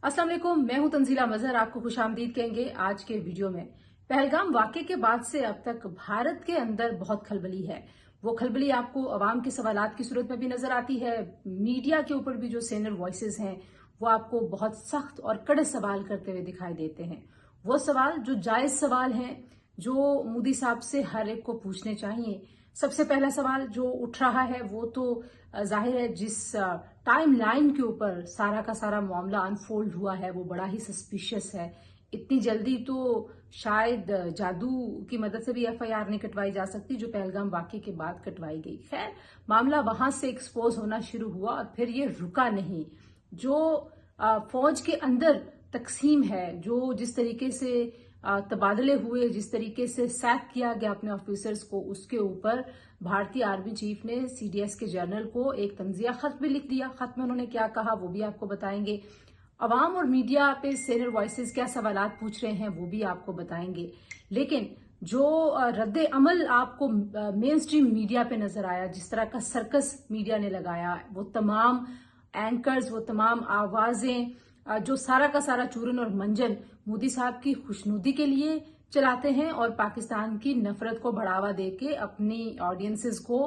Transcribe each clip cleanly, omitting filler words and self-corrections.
अस्सलाम वालेकुम, मैं हूं तंजीला मजहर। आपको खुशामदीद कहेंगे आज के वीडियो में। पहलगाम वाकये के बाद से अब तक भारत के अंदर बहुत खलबली है। वो खलबली आपको अवाम के सवालात की सूरत में भी नजर आती है। मीडिया के ऊपर भी जो सीनियर वॉइसेस हैं वो आपको बहुत सख्त और कड़े सवाल करते हुए दिखाई देते हैं। वो सवाल जो जायज सवाल हैं, जो मोदी साहब से हर एक को पूछने चाहिए। सबसे पहला सवाल जो उठ रहा है वो तो जाहिर है, जिस टाइम लाइन के ऊपर सारा का सारा मामला अनफोल्ड हुआ है वो बड़ा ही सस्पिशियस है। इतनी जल्दी तो शायद जादू की मदद से भी एफआईआर नहीं कटवाई जा सकती जो पहलगाम वाकये के बाद कटवाई गई। खैर, मामला वहां से एक्सपोज होना शुरू हुआ और फिर ये रुका नहीं। जो फौज के अंदर तकसीम है, जो जिस तरीके से तबादले हुए, जिस तरीके से सैक किया गया अपने ऑफिसर्स को, उसके ऊपर भारतीय आर्मी चीफ ने सीडीएस के जनरल को एक तंजिया खत भी लिख दिया। खत में उन्होंने क्या कहा वो भी आपको बताएंगे। अवाम और मीडिया पे सीनियर वॉइसेस क्या सवालात पूछ रहे हैं वो भी आपको बताएंगे। लेकिन जो रद्द अमल आपको मेन स्ट्रीम मीडिया पे नजर आया, जिस तरह का सर्कस मीडिया ने लगाया, वो तमाम एंकर्स, वो तमाम आवाजें, जो सारा का सारा चूरन और मंजन मोदी साहब की खुशनुदी के लिए चलाते हैं और पाकिस्तान की नफरत को बढ़ावा देके अपनी ऑडियंसेस को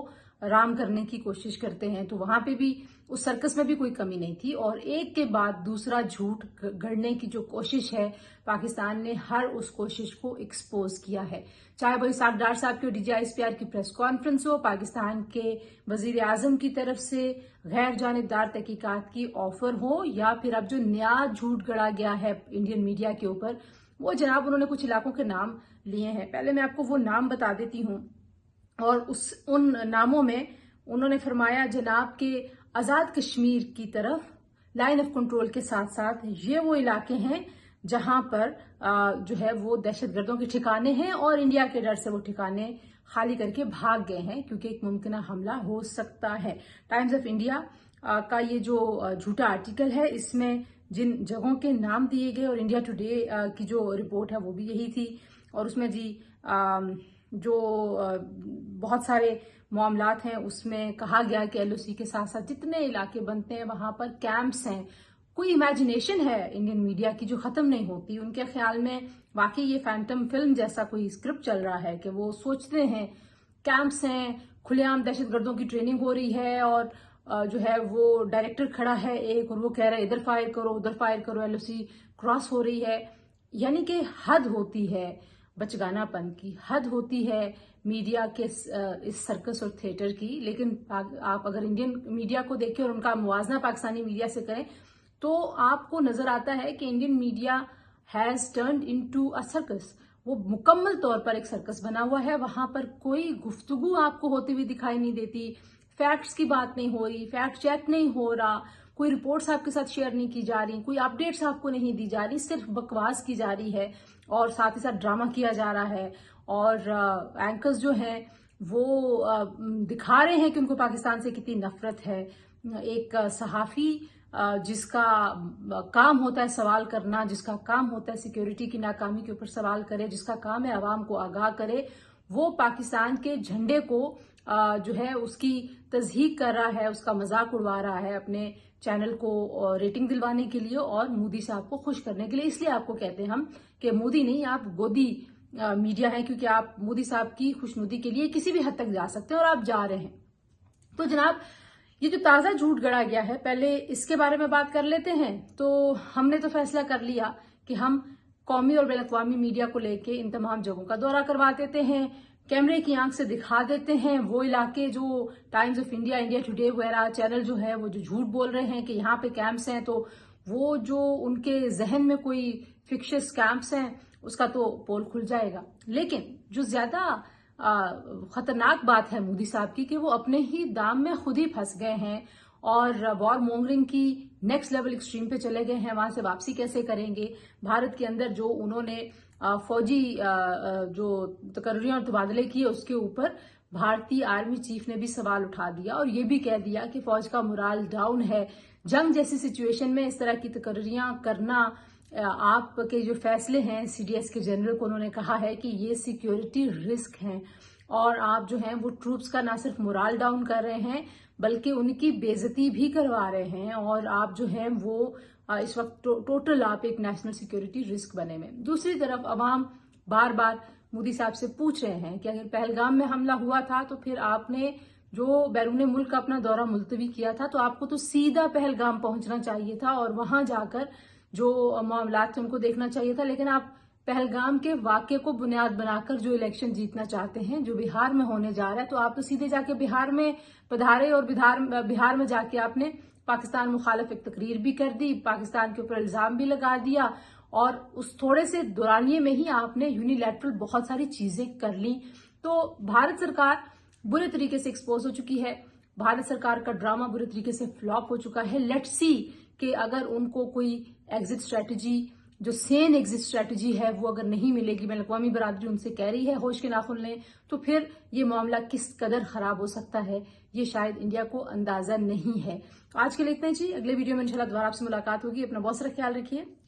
राम करने की कोशिश करते हैं, तो वहां पे भी उस सर्कस में भी कोई कमी नहीं थी। और एक के बाद दूसरा झूठ गढ़ने की जो कोशिश है, पाकिस्तान ने हर उस कोशिश को एक्सपोज किया है। चाहे वो इसाक डार साहब की डीजीआईएसपीआर की प्रेस कॉन्फ्रेंस हो, पाकिस्तान के वजीर आजम की तरफ से गैर जानिबदार तहकीकात की ऑफर हो, या फिर अब जो नया झूठ गढ़ा गया है इंडियन मीडिया के ऊपर, वो जनाब उन्होंने कुछ इलाकों के नाम लिए हैं। पहले मैं आपको वो नाम बता देती हूँ। और उन नामों में उन्होंने फरमाया जनाब के आजाद कश्मीर की तरफ लाइन ऑफ कंट्रोल के साथ साथ ये वो इलाके हैं जहां पर जो है वो दहशतगर्दों के ठिकाने हैं और इंडिया के डर से वो ठिकाने खाली करके भाग गए हैं क्योंकि एक मुमकिन हमला हो सकता है। टाइम्स ऑफ इंडिया का ये जो झूठा आर्टिकल है, इसमें जिन जगहों के नाम दिए गए, और इंडिया टुडे की जो रिपोर्ट है वो भी यही थी। और उसमें जी जो बहुत सारे मामलात हैं उसमें कहा गया कि एलओसी के साथ साथ जितने इलाके बनते हैं वहां पर कैंप्स हैं। कोई इमेजिनेशन है इंडियन मीडिया की जो खत्म नहीं होती। उनके ख्याल में वाकई ये फैंटम फिल्म जैसा कोई स्क्रिप्ट चल रहा है कि वो सोचते हैं कैंप्स हैं, खुलेआम दहशतगर्दों की ट्रेनिंग हो रही है और जो है वो डायरेक्टर खड़ा है एक और वो कह रहा है इधर फायर करो उधर फायर करो, एलओसी क्रॉस हो रही है। यानी कि हद होती है बचगानापन की, हद होती है मीडिया के इस सर्कस और थिएटर की। लेकिन आप अगर इंडियन मीडिया को देखें और उनका मुवाजना पाकिस्तानी मीडिया से करें तो आपको नजर आता है कि Indian media has turned into a circus. वो मुकम्मल तौर पर एक सर्कस बना हुआ है। वहां पर कोई गुफ्तगू आपको होती हुई दिखाई नहीं देती, फैक्ट्स की बात नहीं हो रही, फैक्ट चेक नहीं हो रहा, कोई रिपोर्ट्स आपके साथ शेयर नहीं की जा रही, कोई अपडेट्स आपको नहीं दी जा रही, सिर्फ बकवास की जा रही है और साथ ही साथ ड्रामा किया जा रहा है। और एंकर्स जो हैं वो दिखा रहे हैं कि उनको पाकिस्तान से कितनी नफरत है। एक सहाफी जिसका काम होता है सवाल करना, जिसका काम होता है सिक्योरिटी की नाकामी के ऊपर सवाल करे, जिसका काम है आवाम को आगाह करे, वो पाकिस्तान के झंडे को जो है उसकी तज़हीक कर रहा है, उसका मजाक उड़वा रहा है अपने चैनल को रेटिंग दिलवाने के लिए और मोदी साहब को खुश करने के लिए। इसलिए आपको कहते हैं हम कि मोदी नहीं, आप गोदी मीडिया है, क्योंकि आप मोदी साहब की खुशनुदी के लिए किसी भी हद तक जा सकते हैं और आप जा रहे हैं। तो जनाब, ये जो ताज़ा झूठ गढ़ा गया है, पहले इसके बारे में बात कर लेते हैं। तो हमने तो फैसला कर लिया कि हम कौमी और बैनुल-अक़वामी मीडिया को लेके इन तमाम जगहों का दौरा करवा देते हैं, कैमरे की आंख से दिखा देते हैं वो इलाके जो times of India, India today वगैरह चैनल जो है वो जो झूठ बोल रहे हैं कि यहाँ पे कैंप्स हैं, तो वो जो उनके जहन में कोई फिक्शियस कैंप्स हैं उसका तो पोल खुल जाएगा। लेकिन जो ज्यादा खतरनाक बात है मोदी साहब की कि वो अपने ही दाम में खुद ही फंस गए हैं और वॉर मोंगरिंग की नेक्स्ट लेवल एक्सट्रीम पे चले गए हैं। वहां से वापसी कैसे करेंगे? भारत के अंदर जो उन्होंने फौजी जो तकर्रियां और तबादले किए उसके ऊपर भारतीय आर्मी चीफ ने भी सवाल उठा दिया और ये भी कह दिया कि फौज का मोराल डाउन है। जंग जैसी सिचुएशन में इस तरह की तकर्रियां करना, आपके जो फैसले हैं सीडीएस के जनरल को उन्होंने कहा है कि ये सिक्योरिटी रिस्क हैं और आप जो हैं वो ट्रूप्स का ना सिर्फ मोराल डाउन कर रहे हैं बल्कि उनकी बेइज्जती भी करवा रहे हैं। और आप जो है वो इस वक्त टोटल आप एक नेशनल सिक्योरिटी रिस्क बने में। दूसरी तरफ अवाम बार बार मोदी साहब से पूछ रहे हैं कि अगर पहलगाम में हमला हुआ था तो फिर आपने जो बैरून मुल्क अपना दौरा मुलतवी किया था, तो आपको तो सीधा पहलगाम पहुंचना चाहिए था और वहां जाकर जो मामला थे उनको देखना चाहिए था। लेकिन आप पहलगाम के वाकये को बुनियाद बनाकर जो इलेक्शन जीतना चाहते हैं, जो बिहार में होने जा रहा है, तो आप तो सीधे जाके बिहार में पधारे और बिहार में जाके आपने पाकिस्तान मुखालिफ एक तकरीर भी कर दी, पाकिस्तान के ऊपर इल्जाम भी लगा दिया और उस थोड़े से दौरानिये में ही आपने यूनिलैटरल बहुत सारी चीजें कर ली। तो भारत सरकार बुरे तरीके से एक्सपोज हो चुकी है। भारत सरकार का ड्रामा बुरे तरीके से फ्लॉप हो चुका है। लेट्स सी कि अगर उनको कोई एग्जिट स्ट्रेटजी, जो सेन एग्जिट स्ट्रेटजी है, वो अगर नहीं मिलेगी, बैन अवी बरादरी उनसे कह रही है होश के नाखुन लें, तो फिर ये मामला किस कदर खराब हो सकता है ये शायद इंडिया को अंदाजा नहीं है। आज के लिए इतना ही। अगले वीडियो में इंशाल्लाह दोबारा आपसे मुलाकात होगी। अपना बहुत सारा ख्याल रखिए।